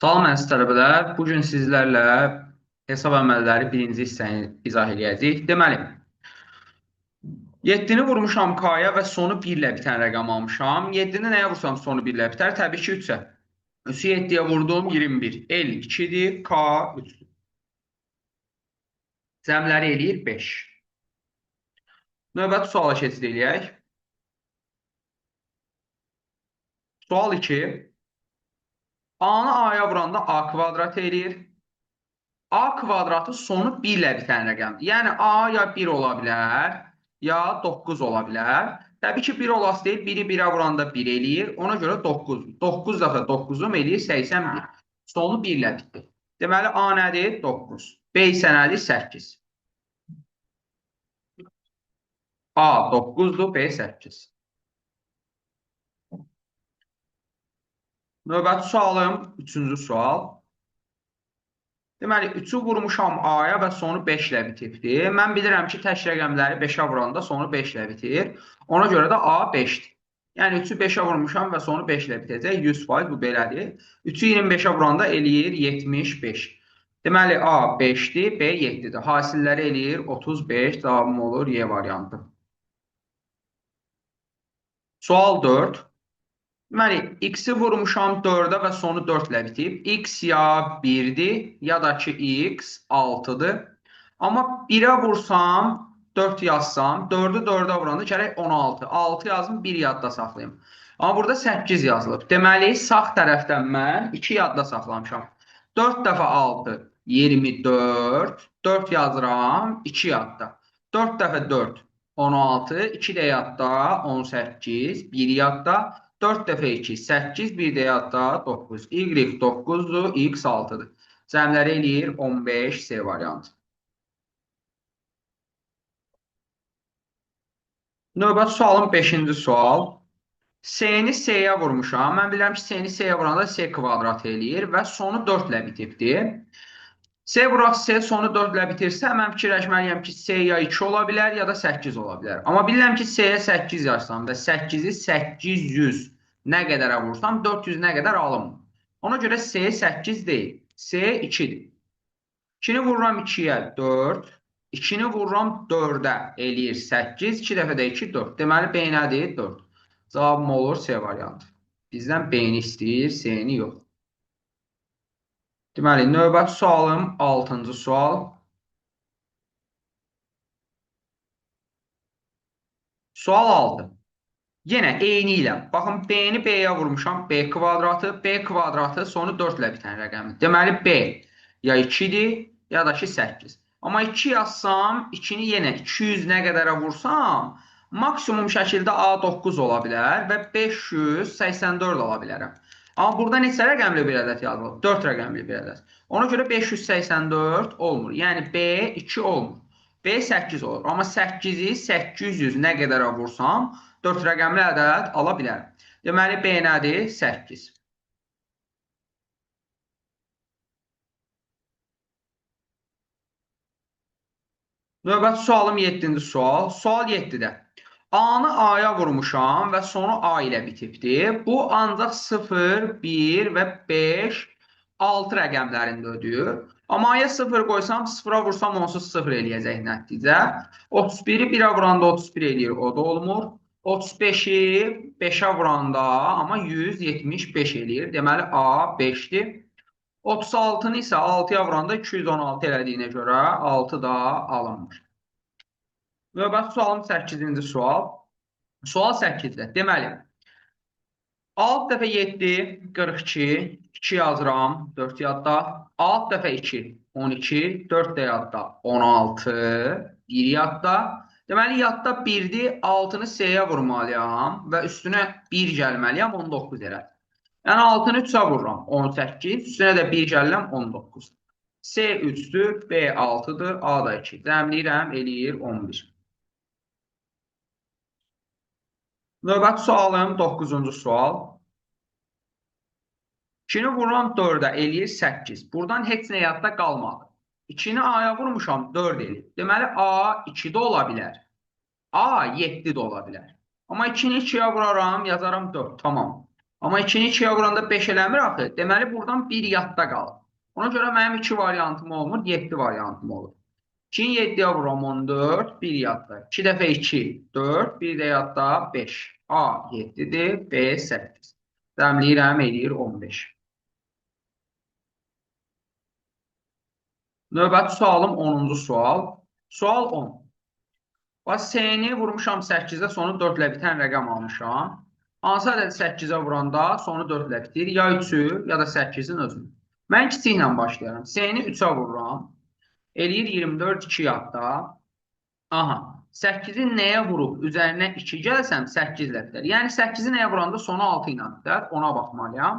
Salam əziz tələbələr, bugün sizlərlə hesab əməlləri birinci hissəni izah edəcəyik. Deməli, 7-ni vurmuşam K-ya və sonu 1 ilə bitən rəqəm almışam. 7-ni nəyə vursam sonu 1 ilə bitər? Təbii ki, 3-ə. 3-ü 7-yə vurdum, 21. L 2-dir, K 3-dür. Cəmləri eləyir 5. Növbəti suala keçid eləyək. Sual 2. A-nı A-ya vuranda A kvadrat eləyir. A kvadratı sonu 1 ilə bitən rəqəmdir. Yəni A ya 1 ola bilər, ya 9 ola bilər. Təbii ki, 1 olası deyil, 1-i 1-ə vuranda 1 eləyir. Ona görə 9. 9 dəfə 9-um eləyir 81. Sonu 1 ilə bitdi. Deməli, A nədir? 9. B isə nədir? 8. A 9-dur, B 8. Növbəti sualım, 3-cü sual. Deməli, 3-ü vurmuşam A-ya və sonu 5 ilə bitibdir. Mən bilirəm ki, tək rəqəmləri 5-ə vuranda sonu 5 ilə bitir. Ona görə də A 5-dir. Yəni, 3-ü 5-ə vurmuşam və sonu 5 ilə bitəcək. 100% bu belədir. 3-ü 25-ə vuranda eləyir 75. Deməli, A 5-dir, B 7-dir. Hasilləri eləyir 35. Cavabım olur Y variantı. Sual 4. Deməli, x-i vurmuşam 4-ə və sonu 4 ilə bitib. X ya 1-dir, ya da ki, x 6-dır. Amma 1-ə vursam, 4 yazsam, 4-ü 4-ə vuranda gərək 16. 6 yazım, 1 yadda saxlayayım. Amma burada 8 yazılıb. Deməli, sağ tərəfdən mən 2 yadda saxlamışam. 4 dəfə 6, 24. 4 yazıram, 2 yadda. 4 dəfə 4, 16. 2 də yadda, 18. 1 yadda. 4 dəfə 2, 8, bir də yadda 9. Y 9-dur, X 6-dır. Cəmləri eləyir 15, C variantı. Növbəti sualın 5-ci sual. S-ni S-yə vurmuşam. Mən bilirəm ki, S-ni S-yə vuranda S kvadrat eləyir və sonu 4 ilə bitibdir. S burası S sonu 4 ilə bitirsə, mən fikirləşməliyəm ki, S ya 2 ola bilər, ya da 8 ola bilər. Amma bilirəm ki, S-yə 8 yazsam və 8-i 800 nə qədərə vursam, 400 nə qədər alınmır. Ona görə S 8 deyil, S 2-dir. 2-ni vururam 2-yə 4, 2-ni vururam 4-ə eləyir 8, 2 dəfə də 2, 4. Deməli, B nədir? 4. Cavabım olur C variantı. Bizdən B-ni istəyir, C-ni yox. Deməli, növbəti sualım 6-cı sual. Sual 6. Yenə eyni ilə. Baxın, B-ni B-yə vurmuşam. B kvadratı. B kvadratı sonu 4 ilə bitən rəqəmdir. Deməli, B ya 2-dir, ya da ki 8. Amma 2 yazsam, 2-ni yenə 200 nə qədərə vursam, maksimum şəkildə A9 ola bilər və 584 ola bilərəm. Amma burada neçə rəqəmli bir ədəd yazılıb? 4 rəqəmli bir ədəd. Ona görə 584 olmur. Yəni B 2 olmur. B 8 olur. Amma 8-i 800 nə qədərə vursam, 4 rəqəmli ədəd ala bilərəm. Deməli, B nədir? 8. Növbəti sualım 7-ci sual. Sual 7-də. A-nı A-ya vurmuşam və sonu A ilə bitibdir. Bu ancaq 0, 1 və 5, 6 rəqəmlərində ödəyir. Amma A-ya 0 qoysam, 0-a vursam onsuz 0 eləyəcək nəticə. 31-i 1-ə vuranda 31 eləyir, o da olmur. 35-i 5-ə vuranda, amma 175 eləyir. Deməli, A 5-dir. 36-nı isə 6-ya vuranda 216 elədiyinə görə 6 da alınmır. Növbəti sualım 8-ci sual. Sual 8-də. Deməli, 6 dəfə 7, 42, 2 yazıram, 4 yadda. 6 dəfə 2, 12, 4 də yadda, 16, 1 yadda. Deməli, yadda 1-dir, 6-nı S-yə vurmalıyam və üstünə 1 gəlməliyəm, 19 elədir. Yəni 6-nı 3-ə vururam, 18, üstünə də 1 gəlirəm, 19. S 3-dür, B 6-dır, A da 2. Cəmləyirəm, eləyir 11. Növbəti sualım 9-cu sual. 2-ni vururam 4-ə, eləyir 8. Buradan heç nə yadda qalmadı. 2-ni A-ya vurmuşam, 4 eləyir. Deməli, A 2-də ola bilər. A 7-də ola bilər. Amma 2-ni 2-yə vuraram, yazaram 4. Tamam. Amma 2-ni 2-yə vuranda 5 eləmir axı. Deməli, buradan 1 yadda qalır. Ona görə mənim 2 variantım olmur, 7 variantım olur. 2-ni 7-yə vururam 14, 1 yadda. 2 dəfə 2, 4, 1 də yadda 5. A 7-dir, B 8. Dəmləyirəm, eləyir 15. Növbəti sualım 10-cu sual. Sual 10. Bax, S-ni vurmuşam 8-də, sonu 4 ilə bitən rəqəm almışam. Hansı ədəd 8-ə vuranda sonu 4 ilə bitir? Ya 3-ü, ya da 8-in özünü. Mən kiçiklə başlayıram. S-ni 3-ə vururam. Eləyir 24, 2 yadda. Aha, 8-i nəyə vurub üzərinə 2 gəlsəm 8 ilə bitər. Yəni 8-i nəyə vuranda sonu 6 ilə bitər. Ona baxmalıyam.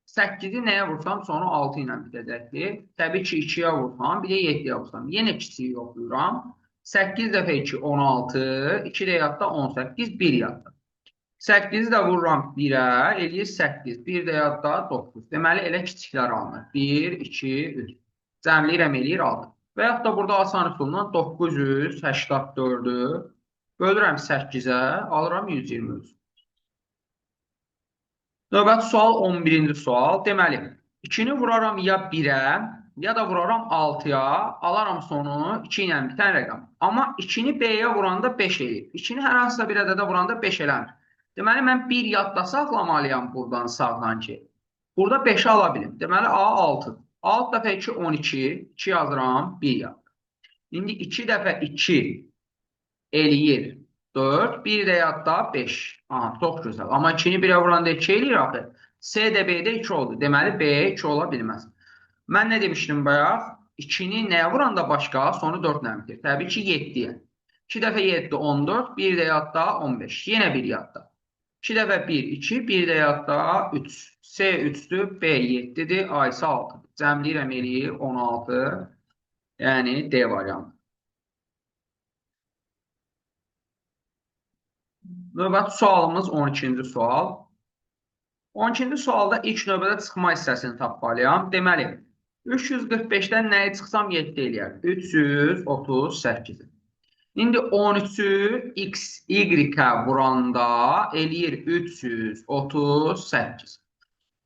8-i nəyə vursam sonu 6 ilə bitəcəkdir. Təbii ki, 2-yə vursam, bir də 7-yə vursam. Yenə kiçiyi yoxlayıram. 8 dəfə 2, 16, 2 də yadda 18, 1 yadda. 8-i də vururam 1-ə, eləyir 8, 1 də yadda 9. Deməli, elə kiçiklər alınır. 1, 2, 3. Cəmləyirəm, eləyir 6. Və yaxud da burada asan üsulla 984-ü bölürəm 8-ə, alıram 123. Növbəti sual 11-ci sual. Deməli, 2-ni vuraram ya 1-ə, ya da vuraram 6-ya, alaram sonu 2 ilə bitən rəqəm. Amma 2-ni B-yə vuranda 5 eləyir. 2-ni hər hansısa bir ədədə vuranda 5 eləmir. Deməli, mən 1 yadda saxlamalıyam buradan sağdan ki. Burada 5-i ala bilim. Deməli, A 6. 6 dəfə 2, 12. 2 yazıram, 1 yad. İndi 2 dəfə 2 eləyir 4, 1 də yadda 5. Aha, çox gözəl. Amma 2-ni 1-ə vuranda 2 eləyir axı. C də B-də 2 oldu. Deməli, B 2 ola bilməz. Mən nə demişdim bayaq? 2-ni nəyə vuranda başqa? Sonu 4 ilə bitir. Təbii ki, 7-yə. 2 dəfə 7, 14, 1 də yadda 15. Yenə 1 yadda. 2 dəfə 1, 2, 1 də yadda 3. C 3-dür, B 7-dir, A isə 6-dır. Cəmləyirəm, eləyir 16. Yəni D variantı. Növbəti sualımız 12-ci sual. 12-ci sualda ilk növbədə çıxma hissəsini tapmalıyam. Deməli, 345-dən nəyi çıxsam 7 eləyər? 338. İndi 13-ü x, y-ə vuranda eləyir 338.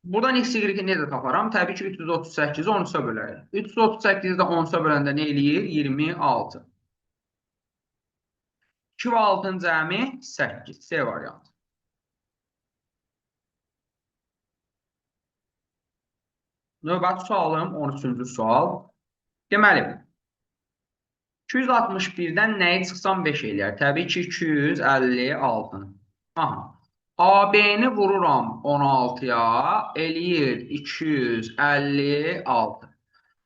Buradan x, y-i necə taparam? Təbii ki, 338-i 13-ə bölərək. 338-i də 13-ə böləndə nə eləyir? 26. 2 və 6-ın cəmi 8. C variantı. Növbəti sualım 13-cü sual. Deməli, 261-dən nəyi çıxsam 5 eləyər? Təbii ki, 256. Aha. AB-ni vururam 16-ya, eləyir 256.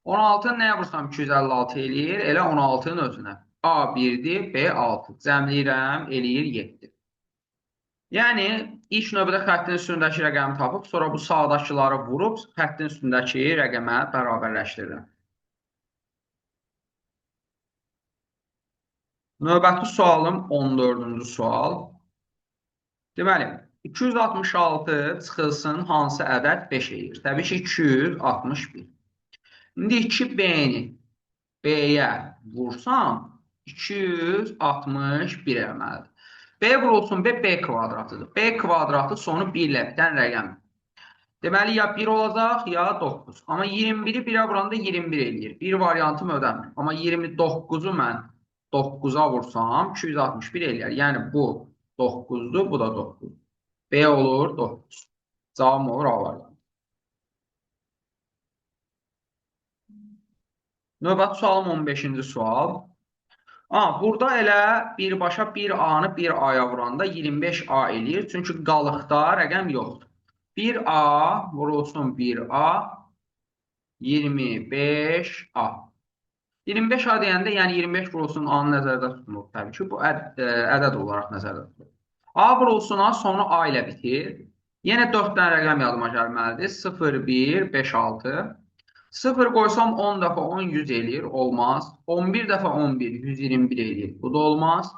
16-nı nəyə vursam 256 eləyir? Elə 16-nın özünə. A 1-dir, B 6. Cəmləyirəm, eləyir 7. Yəni, ilk növbədə xəttin üstündəki rəqəmi tapıb, sonra bu sağdakıları vurub, xəttin üstündəki rəqəmə bərabərləşdirirəm. Növbəti sualım 14-cü sual. Deməli, 266 çıxılsın hansı ədəd 5 eləyir? Təbii ki, 261. İndi 2B-ni B-yə vursam, 261 eləməlidir. B vurulsun B, B kvadratıdır. B kvadratı sonu 1 ilə bitən rəqəm. Deməli, ya 1 olacaq, ya 9. Amma 21-i 1-ə vuranda 21 eləyir. Bir variantım ödəmir. Amma 29-u mən 9-a vursam 261 eləyər. Yəni, bu 9-dur, bu da 9. B olur 9. Cavabım olur A variantı. Növbəti sualım 15-ci sual. Burada elə birbaşa 1A-nı 1A-ya vuranda 25A eləyir. Çünki qalıqda rəqəm yoxdur. 1A vurulsun 1A, 25A. 25A deyəndə, yəni 25 vurulsun A-nı nəzərdə tutulur. Təbii ki, bu ədəd olaraq nəzərdə tutulur. A vurulsun A, sonu A ilə bitir. Yenə 4 dənə rəqəm yadıma gəlməlidir. 0, 1, 5, 6. 0 qoysam 10 dəfə 10, 100 eləyir. Olmaz. 11 dəfə 11, 121 eləyir. Bu da olmaz.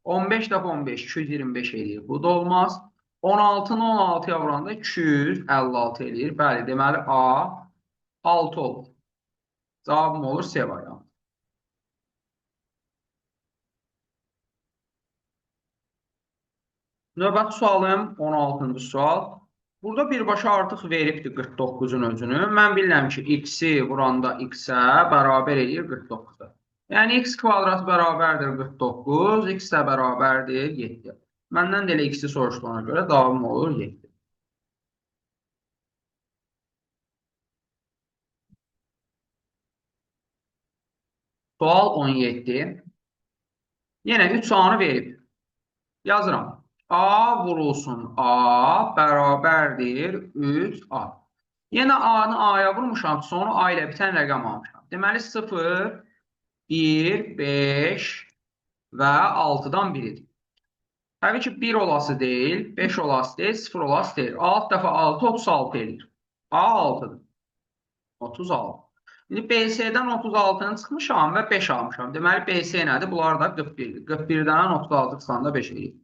15 dəfə 15, 225 eləyir. Bu da olmaz. 16-nı 16-ya vuranda 256 eləyir. Bəli, deməli A 6 olur. Cavabım olur C variantı. Növbəti sualım 16-cı sual. Burada birbaşa artıq veribdir 49-un özünü. Mən bilirəm ki, x-i vuranda x-ə bərabər edir 49-a. Yəni, x kvadrat bərabərdir 49, x də bərabərdir 7. Məndən də elə x-i soruşduğuna görə davam olur 7. Sual 17. Yenə 3 anı verib. Yazıram. A vurulsun A bərabərdir 3A. Yenə A-nı A-ya vurmuşam, sonu A ilə bitən rəqəm almışam. Deməli 0, 1, 5 və 6-dan biridir. Təbii ki, 1 olası deyil, 5 olası deyil, 0 olası deyil. 6 dəfə 6, 36 edir. A 6-dır. 36. İndi BC-dən 36-nı çıxmışam və 5 almışam. Deməli, BC nədir? Bunlar da 41-dir. 41-dən 36 çıxanda 5 edir.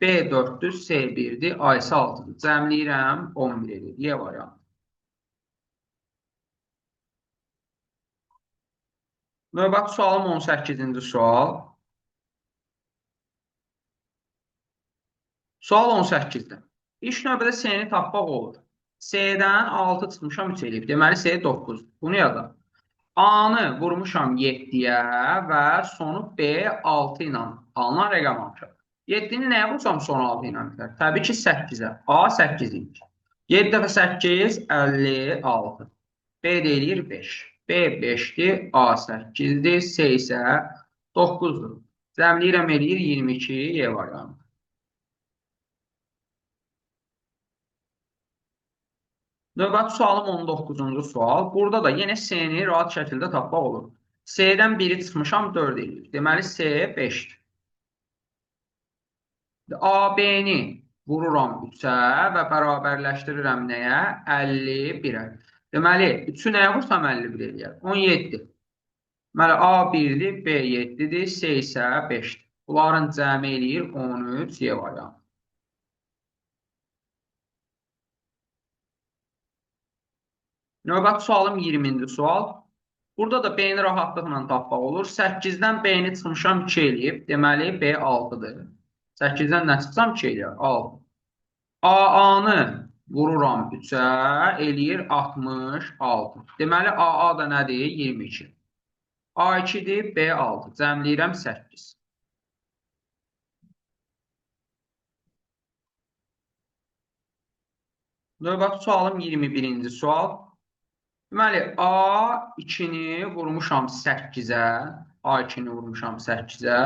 B 4-dür, C 1-dir, A isə 6-dır. Cəmləyirəm, 11 edir. Y variantı. Növbəti sualım 18-ci sual. Sual 18-dir. İlk növbədə C-ni tapmaq olur. C-dən 6 çıxmışam 3 eləyib. Deməli, C 9. Bunu yazaq. A-nı vurmuşam 7-yə və sonu B 6 ilə alınan rəqəm almışam. 7-ni nəyə vursam sonu 6 ilə biter? Təbii ki, 8-ə. A 8 imiş. 7 dəfə 8, 56. B deyir 5. B 5-dir, A 8-dir, C isə 9-dur. Cəmləyirəm eləyir 22, Y variantı. Növbəti sualım 19-cu sual. Burada da yenə C-ni rahat şəkildə tapmaq olur. C-dən 1-i çıxmışam 4 eləyir. Deməli, C 5-dir. AB-ni vururam 3-ə və bərabərləşdirirəm nəyə? 51-ə. Deməli, 3-ü nəyə vursam 51 eləyər? 17. Deməli, A 1-dir, B 7-dir, C isə 5-dir. Bunların cəmi eləyir 13, Y variantı. Növbəti sualım 20-ci sual. Burada da B-ni rahatlıqla tapmaq olur. 8-dən B-ni çıxmışam 2 eləyib. Deməli, B 6-dır. 8-dən nə çıxsam 2 eləyər? 6. AA-nı vururam 3-ə, eləyir 66. Deməli, AA da nədir? 22. A2-dir, B 6. Cəmləyirəm 8. Növbəti sualım 21-ci sual. Deməli, A2-ni vurmuşam 8-ə, A2-ni vurmuşam 8-ə,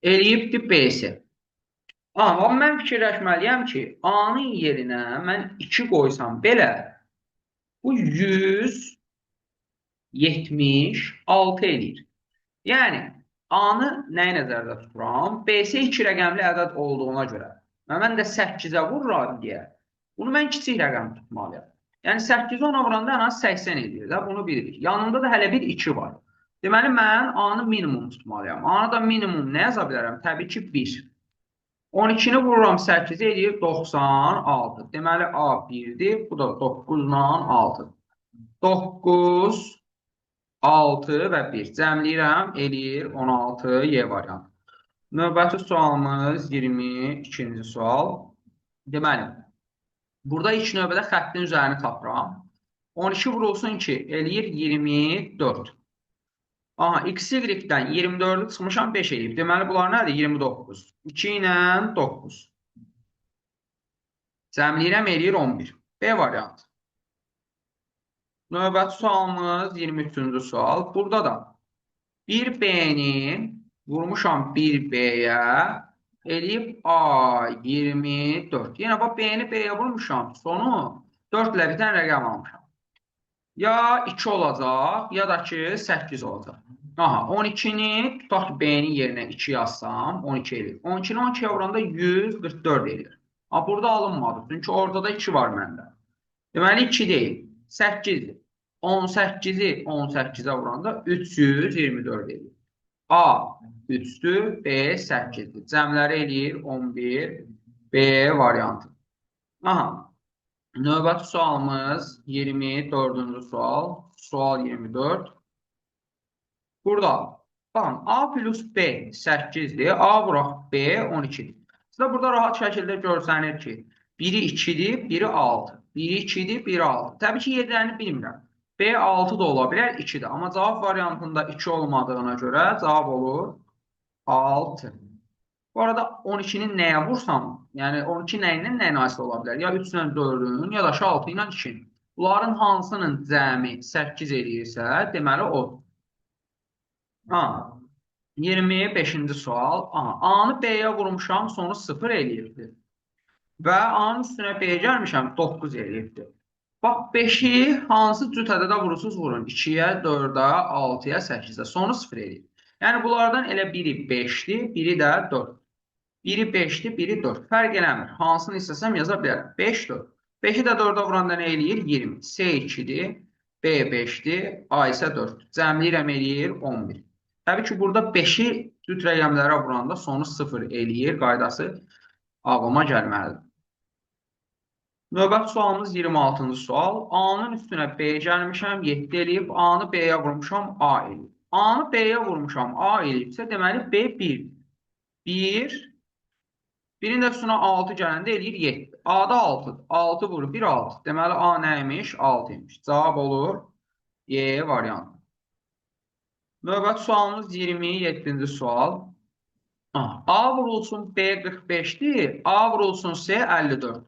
eləyibdir B-si. Amma mən fikirləşməliyəm ki, A-nın yerinə mən 2 qoysam belə, bu 176 eləyir. Yəni, A-nı nəyə nəzərdə tuturam? B-si 2 rəqəmli ədəd olduğuna görə. Mən də 8-ə vururam deyə, bunu mən kiçik rəqəm tutmalıyam. Yəni 8-i ona vuranda ən az 80 edir də, bunu bilirik. Yanında da hələ bir 2 var. Deməli, mən A-nı minimum tutmalıyam. A-nı da minimum nə yaza bilərəm? Təbii ki, 1. 12-ni vururam 8-i edir 96. Deməli, A 1-dir, bu da 9-la 6. 9, 6 və 1. Cəmləyirəm, eləyir 16, Y variantı. Növbəti sualımız 22-ci sual. Deməli, burada ilk növbədə xəttin üzərini tapıram. 12 vurulsun ki, eləyir 24. Aha, XY-dən 24-ü çıxmışam 5 eləyib. Deməli, bunlar nədir? 29. 2 ilə 9. Cəmləyirəm, eləyir 11. B variantı. Növbəti sualımız 23-cü sual. Burada da 1B-ni vurmuşam 1B-yə, eləyib A24. Yenə bax, B-ni B-yə vurmuşam, sonu 4 ilə bitən rəqəm almışam. Ya 2 olacaq, ya da ki 8 olacaq. Aha, 12-ni tutaq ki, B-nin yerinə 2 yazsam, 12 eləyir. 12-ni 12-yə vuranda 144 eləyir. Amma burada alınmadı, çünki ortada 2 var məndə. Deməli, 2 deyil, 8-dir. 18-i 18-ə vuranda 324 eləyir. A 3-dür, B 8-dir. Cəmləri eləyir 11, B variantı. Aha. Növbəti sualımız 24-cü sual. Sual 24. Burada, baxın, A plus B 8-dir, A vuraq B 12-dir. Sizə burada rahat şəkildə görsənir ki, biri 2-dir, biri 6. Biri 2-dir, biri 6. Təbii ki, yerlərini bilmirəm. B 6 da ola bilər, 2 də. Amma cavab variantında 2 olmadığına görə cavab olur 6. Bu arada 12-nin nəyə vursam, yəni 12 nəyindən nəyə nasil ola bilər? Ya 3 ilə 4-ün, ya da 6 ilə 2-nin. Bunların hansının cəmi 8 eləyirsə, deməli o. Ha, 25-ci sual. Aha, A-nı B-yə vurmuşam, sonu 0 eləyirdi. Və A-nın üstünə B gəlmişəm, 9 eləyirdi. Bax, 5-i hansı cüt ədədə vurursunuz, vurun. 2-yə, 4-ə, 6-ya, 8-ə. Sonu 0 eləyir. Yəni, bunlardan elə biri 5-dir, biri də 4. Biri 5-dir, biri 4. Fərq eləmir. Hansını istəsəm yaza bilərəm. 5, 4. 5-i də 4-ə vuranda nə eləyir? 20. C 2-dir, B 5-dir, A isə 4. Cəmləyirəm eləyir 11. Təbii ki, burada 5-i cüt rəqəmlərə vuranda sonu 0 eləyir. Qaydası ağlıma gəlməlidir. Növbəti sualımız 26-cı sual. A-nın üstünə B gəlmişəm, 7 eləyib. A-nı B-yə vurmuşam, A eləyib. A-nı B-yə vurmuşam, A eləyibsə, deməli B 1. 1. Birin də üstünə 6 gələndə eləyir 7. A-da 6. 6 vurur, 1, 6. Deməli, A nəymiş? 6 imiş. Cavab olur Y variantı. Növbəti sualımız 27-ci sual. A vurulsun B 45'dir, A vurulsun C 54.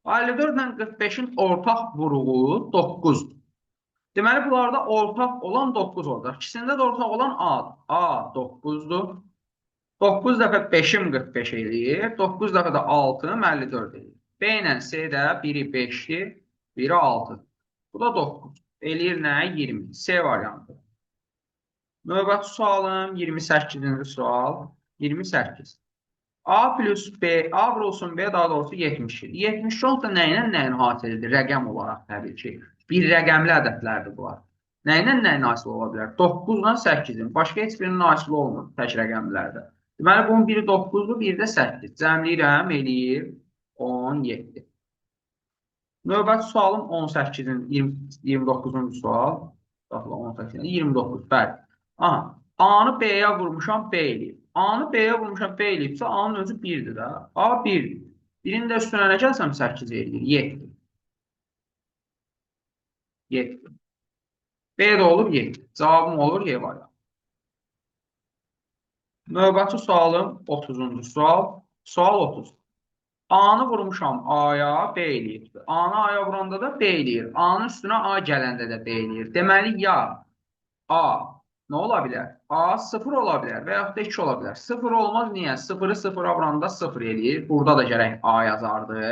54 ilə 45-in ortaq vuruğu 9'dur. Deməli, bunlarda ortaq olan 9 olacaq. İkisində də ortaq olan A. A 9'dur. 9 dəfə 5'im 45 eləyir. 9 dəfə də 6'ım 54 eləyir. B ilə C də biri 5'dir, biri 6'dır. Bu da 9. Eləyir nə? 20. C variantı. Növbəti sualım 28-ci sual. 28. A plus B, A vurulsun B daha doğrusu 70. 70 olsa nə ilə nəyin hasilidir? Rəqəm olaraq təbii ki. Bir rəqəmli ədədlərdir bunlar. Nə ilə nəyin hasili ola bilər? 9 ilə 8-in. Başqa heç birinin hasili olmur tək rəqəmlərdə. Deməli, bunun biri 9-dur, biri də 8. Cəmləyirəm, eləyir 17. Növbəti sualım 29-cu sual. 18, 29, bəli. Aha, A-nı B-yə vurmuşam, B eləyib. A-nı B-yə vurmuşam, B eləyibsə, A-nın özü 1-dir də. A 1-dir. Birinin də üstünə nə gəlsəm 8 eləyir, 7. 7. B də olur 7. Cavabım olur Y variantı. Növbəti sualım 30-cu sual. Sual 30. A-nı vurmuşam A-ya, B eləyibdir. A-nı A-ya vuranda da B eləyir. A-nın üstünə A gələndə də B eləyir. Deməli, ya A nə ola bilər? A 0 ola bilər və yaxud da 2 ola bilər. 0 olmaz, niyə? 0-ı 0-a vuranda 0 eləyir. Burada da gərək A yazardı.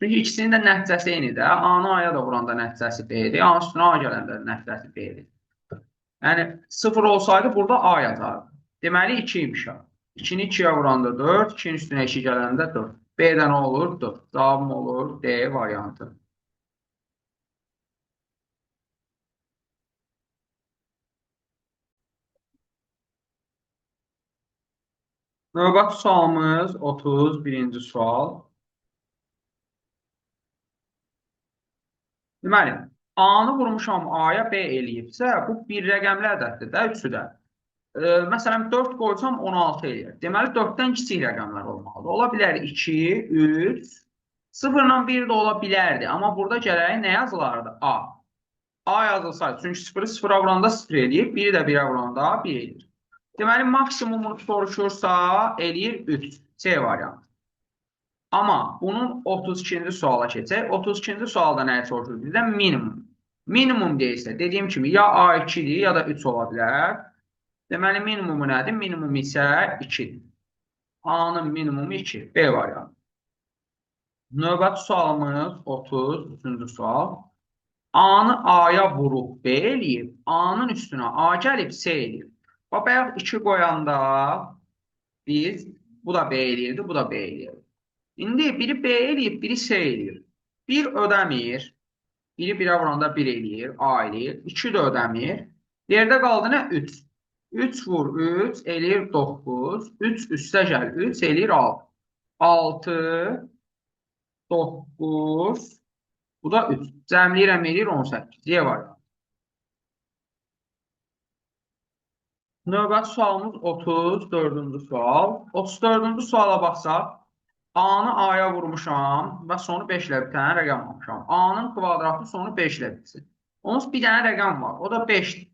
Çünki ikisinin də nəticəsi eynidir. A-nı A-ya da vuranda nəticəsi B-dir. A-nın üstünə A gələndə nəticəsi B-dir. Yəni 0 olsaydı burada A yazardı. Deməli 2 imiş. 2-ni 2-yə vuranda 4, 2-nin üstünə 2 gələndə 4. B-də nə olur? 4. Cavabım olur D variantı. Növbəti sualımız 31-ci sual. Deməli, A-nı vurmuşam A-ya B eləyibsə, bu bir rəqəmli ədəddir də, üçü də. Məsələn, 4 qoysam 16 eləyir. Deməli, 4-dən kiçik rəqəmlər olmalıdır. Ola bilər 2, 3, 0 ilə 1 də ola bilərdi. Amma burada gərək nə yazılardı? A. A yazılsaydı. Çünki 0-ı 0-a vuranda 0 eləyir, 1-i də 1-ə vuranda 1 eləyir. Deməli, maksimumunu soruşursa, eləyir 3. C variantı. Amma bunun 32-ci suala keçək. 32-ci sualda nəyə soruşur? Bizdən minimum. Minimum deyilsə, dediyim kimi, ya A2-dir, ya da 3 ola bilər. Deməli, minimumu nədir? Minimum isə 2-dir. A-nın minimumu 2. B variantı. Növbəti sualımız 33-cü sual. A-nı A-ya vurub B eləyib, A-nın üstünə A gəlib C eləyib. Bayaq 2 qoyanda biz, bu da B eləyirdi, bu da B eləyirdi. İndi biri B eləyib, biri C eləyir. 1 ödəmir. Biri 1-ə vuranda 1 eləyir, A eləyir. 2 də ödəmir. Yerdə qaldı nə? 3. 3 vur 3, eləyir 9. 3 üstə gəl, 3 eləyir 6. 6, 9, bu da 3. Cəmləyirəm eləyir 18. C var. Növbəti sualımız 34-cü sual. 34-cü suala baxsaq, A-nı A-ya vurmuşam və sonu 5 ilə bitən rəqəm almışam. A-nın kvadratı sonu 5 ilə bitsin. Onsuz bir dənə rəqəm var. O da 5-dir.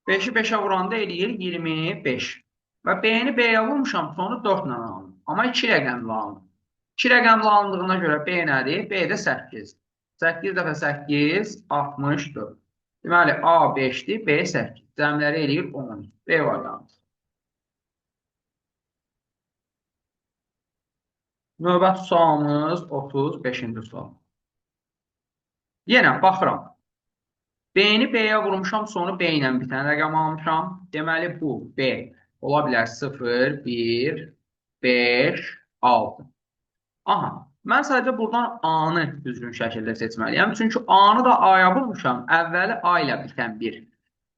5-i 5-ə vuranda eləyir 25. Və B-ni B-yə vurmuşam, sonu 4 ilə alınır. Amma 2 rəqəmlə alınır. 2 rəqəmlə alındığına görə B nədir? B də 8. 8 dəfə 8, 64. Deməli, A 5-dir, B 8. Cəmləri eləyir 10. B variantı. Növbəti sualımız 35-ci sual. Yenə baxıram. B-ni B-yə vurmuşam, sonu B ilə bitən rəqəm almışam. Deməli, bu B ola bilər 0, 1, 5, 6. Aha, mən sadəcə buradan A-nı düzgün şəkildə seçməliyəm. Çünki A-nı da A-ya vurmuşam. Əvvəli A ilə bitən bir.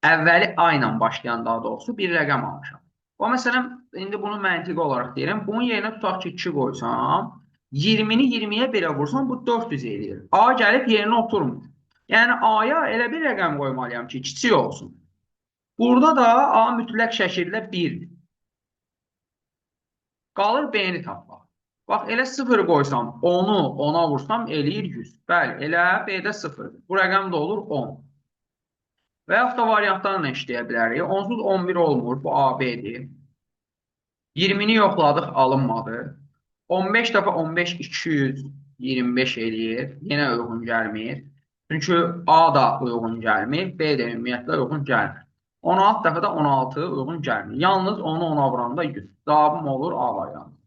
Əvvəli A ilə başlayan daha doğrusu bir rəqəm almışam. O məsələn, indi bunu məntiqi olaraq deyirəm. Bunun yerinə tutaq ki, 2 qoysam, 20-ni 20-yə belə vursam, bu 400 eləyir. A gəlib yerinə oturmur. Yəni, A-ya elə bir rəqəm qoymalıyam ki, kiçik olsun. Burada da A mütləq şəkildə 1-dir. Qalır B-ni tapmaq. Bax, elə 0 qoysam, 10-u 10-a vursam, eləyir 100. Bəli, elə B-də 0-dır. Bu rəqəm də olur 10. Və yaxud da variantlarla işləyə bilərik. Onsuz 11 olmur, bu AB-dir. 20-ni yoxladıq, alınmadı. 15 dəfə 15, 225 eləyir. Yenə uyğun gəlmir. Çünki A da uyğun gəlmir, B də ümumiyyətlə uyğun gəlmir. 16 dəfə də 16 uyğun gəlmir. Yalnız onu 10-a vuranda 100. Cavabım olur A variantı.